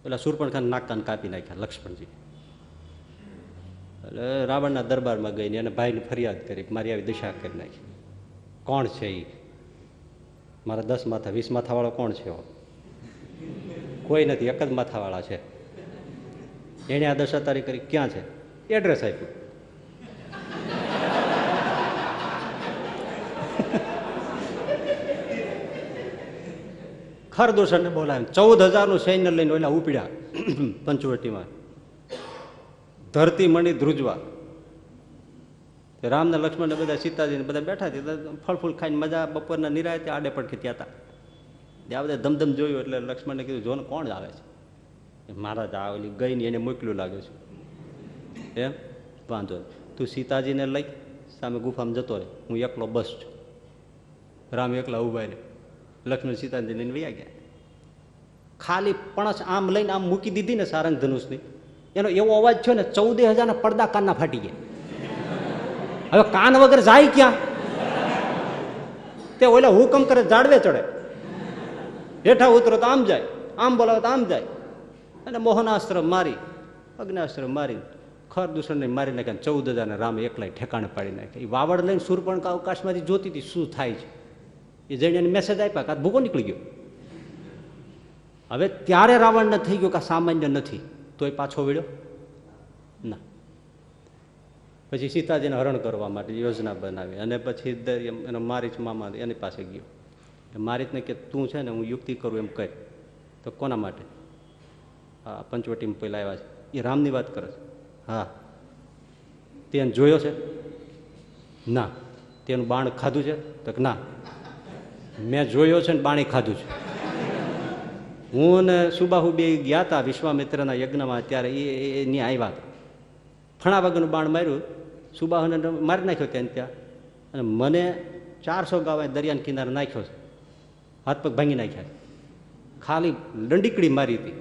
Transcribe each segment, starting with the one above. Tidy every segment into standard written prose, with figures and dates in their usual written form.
પેલા શૂર્પણખાને નાક કાન કાપી નાખ્યા લક્ષ્મણજી. એટલે રાવણના દરબારમાં ગઈને એને ભાઈને ફરિયાદ કરી કે મારી આવી દશા કરી નાખી. કોણ છે એ? મારા 10 માથા 20 માથાવાળો કોણ છે? કોઈ નથી, એક જ માથાવાળા છે. એણે આ દશા તારી કરી. ક્યાં છે? એડ્રેસ આપ્યું. ખરદૂષણને બોલાવે. 14,000નું સૈન્ય લઈને ઓલા ઉપડ્યા પંચવટીમાં. ધરતી મણી ધ્રુજવા. રામને લક્ષ્મણને બધા સીતાજીને બધા બેઠા હતા, ફળ ફૂલ ખાઈને મજા બપોરના નિરાયતે આડે પડખે ત્યાં હતા. ત્યાં બધા ધમધમ જોયું એટલે લક્ષ્મણને કીધું જો ને કોણ આવે છે? મહારાજ આ ઓલી ગઈ ને એને મોકલ્યું લાગે છે. એમ વાંધો તું સીતાજીને લઈ સામે ગુફામાં જતો રહે, હું એકલો બસ છું. રામ એકલા ઉભા રહે. લક્ષ્મણ સીતાજી લઈને વયા ગયા. ખાલી પણસ આમ લઈને આમ મૂકી દીધી ને સારંગ ધનુષની, એનો એવો અવાજ થયો ને 14,000ના પડદા કાનના ફાટી ગયા. હવે કાન વગર જાય ક્યાં? તે ઓલા હુકમ કરે જાડવે ચડે, હેઠા ઉતરો તો આમ જાય, આમ બોલાવે તો આમ જાય. અને મોહનાસ્ત્ર મારી, અગ્નાસ્ત્ર મારી ખરદૂષણને મારી નાખ્યા. 14,000ને રામ એકલાય ઠેકાણે પાડી નાખ્યા. એ વાવડ લઈને શૂર્પણખા અવકાશમાંથી જોતી હતી શું થાય છે. એ જઈને એને મેસેજ આપ્યા કે આ ભૂકો નીકળી ગયો. હવે ત્યારે રાવણને થઈ ગયો કે આ સામાન્ય નથી, તોય પાછો વળ્યો ના. પછી સીતાજીને હરણ કરવા માટે યોજના બનાવી અને પછી એનો મારીચ મામા એની પાસે ગયો. મારીચને કે તું છે ને હું યુક્તિ કરું એમ કહે. તો કોના માટે? હા પંચવટીમાં પહેલાં આવ્યા છે એ રામની વાત કરે છે. હા તેને જોયો છે? ના. તેનું બાણ ખાધું છે? તો ના મેં જોયો છે ને બાણી ખાધું છે. હું ને સુબાહુ બે ગયા હતા વિશ્વામિત્રના યજ્ઞમાં, ત્યારે એની આવ્યા હતા. ફણા વગરનું બાણ માર્યું, સુબાહુને મારી નાખ્યો ત્યાં. અને મને 400 ગાવા દરિયાના કિનારે નાખ્યો છે, હાથ પગ ભાંગી નાખ્યા. ખાલી દંડીકડી મારી હતી.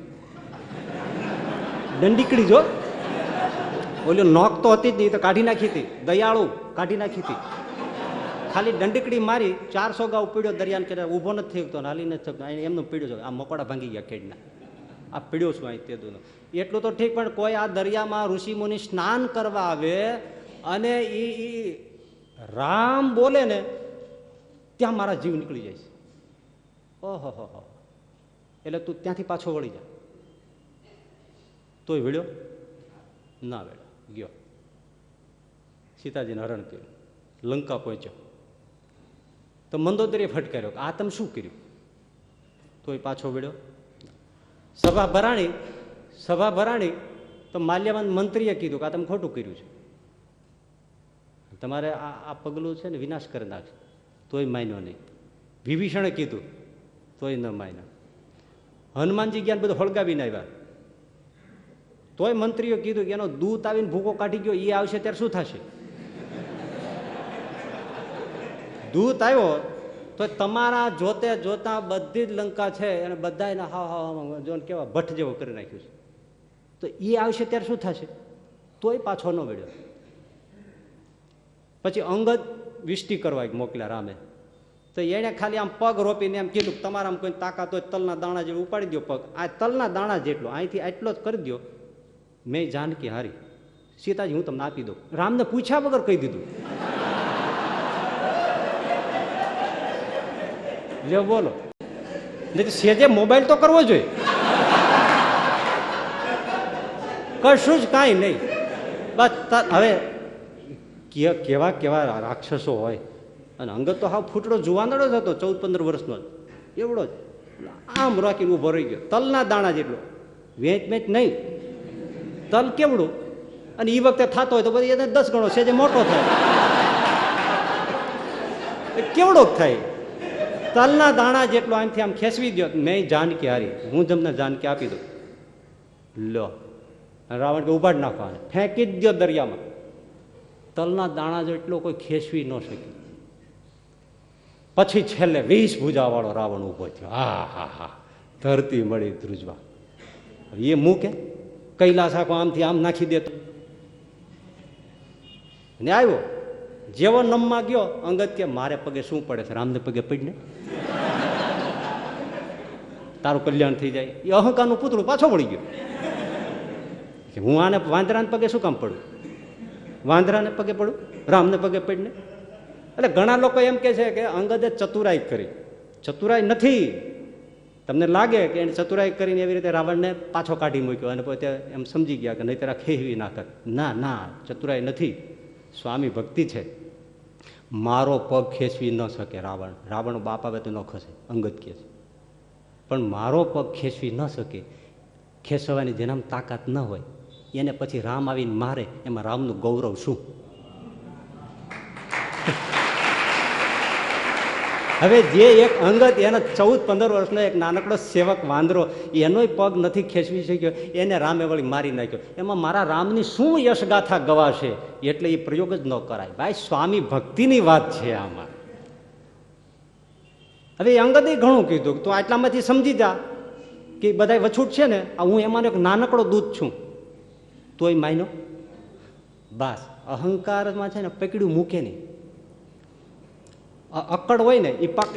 દંડીકડી જો ઓલી નોક તો હતી જ નહીં, તો કાઢી નાખી હતી. દયાળુ કાઢી નાખી હતી. ખાલી દંડીકડી મારી 400 ગાવ પીડ્યો દરિયાને કિનારે. ઊભો નથી થયો, હાલી નથી થતો, એમનું પીડ્યો છે. આ મકોડા ભાંગી ગયા ખેડના. આ પીડ્યો છું અહીં તે દૂનો. એટલું તો ઠીક, પણ કોઈ આ દરિયામાં ઋષિમુનિ સ્નાન કરવા આવે અને એ રામ બોલે ને ત્યાં મારા જીવ નીકળી જાય છે. ઓહો હો. એટલે તું ત્યાંથી પાછો વળી જા. તોય વળ્યો ના? વળ્યો ગયો. સીતાજીને હરણ કર્યું, લંકા પહોંચ્યો તો મંદોદરીએ ફટકાર્યો કે આ તમે શું કર્યું? તોય પાછો વળ્યો. સભા ભરાણી તો માલ્યવાન મંત્રીએ કીધું કે આ તમે ખોટું કર્યું છે, તમારે આ પગલું છે ને વિનાશ કરી નાખશે. તોય માન્યો નહીં. વિભીષણે કીધું તોય ન માન્યો. હનુમાનજી જ્ઞાન બધું હળગાવીને આવ્યા, તોય મંત્રીઓ કીધું કે એનો દૂત આવીને ભૂકો કાઢી ગયો, એ આવશે ત્યારે શું થશે? દૂત આવ્યો તો તમારા જોતે જોતા બધી જ લંકા છે અને બધા એના હા જો કેવા ભટ્ટ જેવો કરી નાખ્યું છે. તો એ આવશે ત્યારે શું થશે? તોય પાછો ન વળ્યો. પછી અંગદ વિષ્ટિ કરવા મોકલ્યા રામે. તો એને ખાલી આમ પગ રોપીને એમ કીધું તમારા કોઈ તાકાત હોય તલના દાણા જેવું ઉપાડી દો પગ. આ તલના દાણા જેટલો અહીંથી આટલો જ કરી દો. મેં જાનકી હારી, સીતાજી હું તમને આપી દઉં. રામને પૂછ્યા વગર કહી દીધું. લ્યો બોલો. નહીં સેજે મોબાઈલ તો કરવો જોઈએ. કશું જ કાંઈ નહીં. બસ હવે કેવા કેવા રાક્ષસો હોય. અને અંગત તો હાવ ફૂટડો જુવાનડો જ હતો, 14-15 વર્ષનો જ એવડો જ. આમ રાખીને ઊભો રહી ગયો, તલના દાણા જેટલો. વેચ નહીં, તલ કેવડું. અને એ વખતે થતો હોય તો બધી 10 ગણો છે જે મોટો થાય. કેવડો થાય? તલના દાણા જેટલો આમથી આમ ખેંચવી દો. મેં જાનકી હારી, હું તમને જાનકી આપી દઉં. લો રાવણ કે ઉપાડ નાખવા, ફેંકી જ દો દરિયામાં. તલના દાણા જેટલો કોઈ ખેંચવી ન શક્યો. પછી છેલ્લે 20 ભુજાવાળો રાવણ ઉભો થયો. હા ધરતી મળી ધ્રુજવા. એ મૂકે કૈલાસ આખો આમથી આમ નાખી દેતો. ને આવ્યો જેવો નમમાં ગયો, અંગદ કે મારે પગે શું પડે છે? રામને પગે પડીને તારું કલ્યાણ થઈ જાય. એ અહંકારનું પૂતળું પાછો વળી ગયું કે હું આને વાંદરાને પગે શું કામ પડું, વાંદરાને પગે પડું, રામને પગે પડીને. એટલે ઘણા લોકો એમ કે છે કે અંગદે ચતુરાઈ કરી. ચતુરાઈ નથી. તમને લાગે કે એને ચતુરાઈ કરીને એવી રીતે રાવણને પાછો કાઢી મૂક્યો અને પોતે એમ સમજી ગયા કે નહીં તારા ખેવી ના કર. ના ના, ચતુરાઈ નથી, સ્વામી ભક્તિ છે. મારો પગ ખેંચવી ન શકે રાવણ. રાવણ બાપ આવે તો ન ખસે, અંગદ કહે છે. પણ મારો પગ ખેંચવી ન શકે, ખેંચવાની જેનામાં તાકાત ન હોય એને પછી રામ આવીને મારે, એમાં રામનું ગૌરવ શું? હવે જે એક અંગત એના 14-15 વર્ષનો એક નાનકડો સેવક વાંદરો એનોય પગ નથી ખેંચવી શક્યો, એને રામે વળી મારી નાખ્યો. એમાં મારા રામની શું યશગાથા ગવાશે? એટલે એ પ્રયોગ જ ન કરાય ભાઈ. સ્વામી ભક્તિની વાત છે આમાં. હવે અંગદે ઘણું કીધું, તું આટલામાંથી સમજી જા કે બધા વછૂટ છે ને, હું એમાંનો એક નાનકડો દૂત છું. તોય માયનો. બસ અહંકારમાં છે ને પકડ્યું મૂકે નહીં. અકડ હોય ને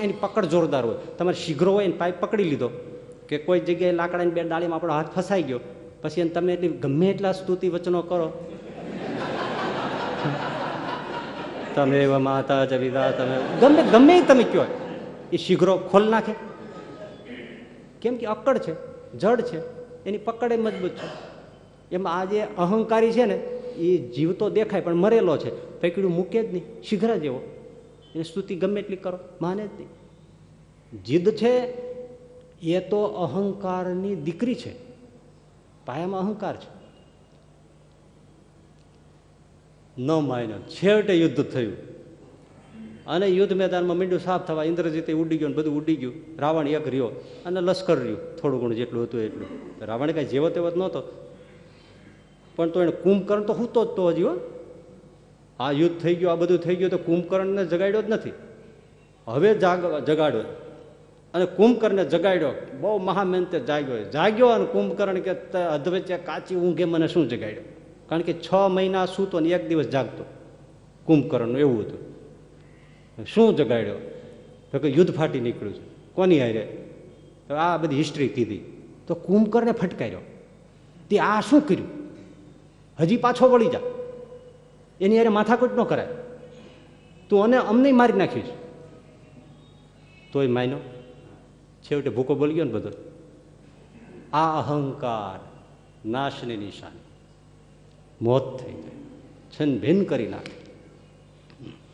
એની પકડ જોરદાર હોય. તમારે શીઘ્ર હોય ને પાઇપ પકડી લીધો કે કોઈ જગ્યાએ લાકડાની બે ડાળીમાં આપણો હાથ ફસાઈ ગયો, પછી એને તમે એટલી ગમે એટલા સ્તુતિ વચનો કરો, તમે એવા માતા ચરિતા, તમે ગમે ગમે તમે કયો, એ શીઘ્રો ખોલ નાખે. કેમ કે અકડ છે, જડ છે, એની પકડ મજબૂત છે. એમાં આ જે અહંકારી છે ને એ જીવતો દેખાય પણ મરેલો છે, પકડ્યું મૂકે જ નહીં, શીઘ્ર જેવો. એને સ્તુતિ ગમે એટલી કરો, માને જ નહીં. જીદ છે એ તો અહંકારની દીકરી છે, પાયામાં અહંકાર છે. ન માન્યો, છેવટે યુદ્ધ થયું અને યુદ્ધ મેદાનમાં મીંડું સાફ થવા ઇન્દ્રજીતે ઉડી ગયો, બધું ઉડી ગયું. રાવણ એક રહ્યો અને લશ્કર રહ્યું થોડું ઘણું જેટલું હતું એટલું. રાવણ કાંઈ જેવો તેવો જ નહોતો, પણ તો એને કુંભકર્ણ તો હૂતો જ તો હજી. હો, આ યુદ્ધ થઈ ગયું, આ બધું થઈ ગયું તો કુંભકર્ણને જગાડ્યો જ નથી, હવે જગાડ્યો. અને કુંભકર્ણને જગાડ્યો, બહુ મહામહેનતે જાગ્યો અને કુંભકર્ણ કે અધવચ્ચે કાચી ઊંઘે મને શું જગાડ્યો? કારણ કે 6 મહિના સૂતો ને 1 દિવસ જાગતો કુંભકર્ણનું એવું હતું. શું જગાડ્યો? તો કે યુદ્ધ ફાટી નીકળ્યું છે. કોની હારે? તો આ બધી હિસ્ટ્રી કીધી. તો કુંભકર્ણે ફટકાર્યો, તે આ શું કર્યું? હજી પાછો વળી જા, એની હારે માથાકૂટ ન કરાય, તું અને અમને મારી નાખીશ. તોય માયનો. છેવટે ભૂકો બોલી ગયો ને બધો. આ અહંકાર નાશની નિશાની, મોત થઈ જાય, છન ભિન્ન કરી નાખે.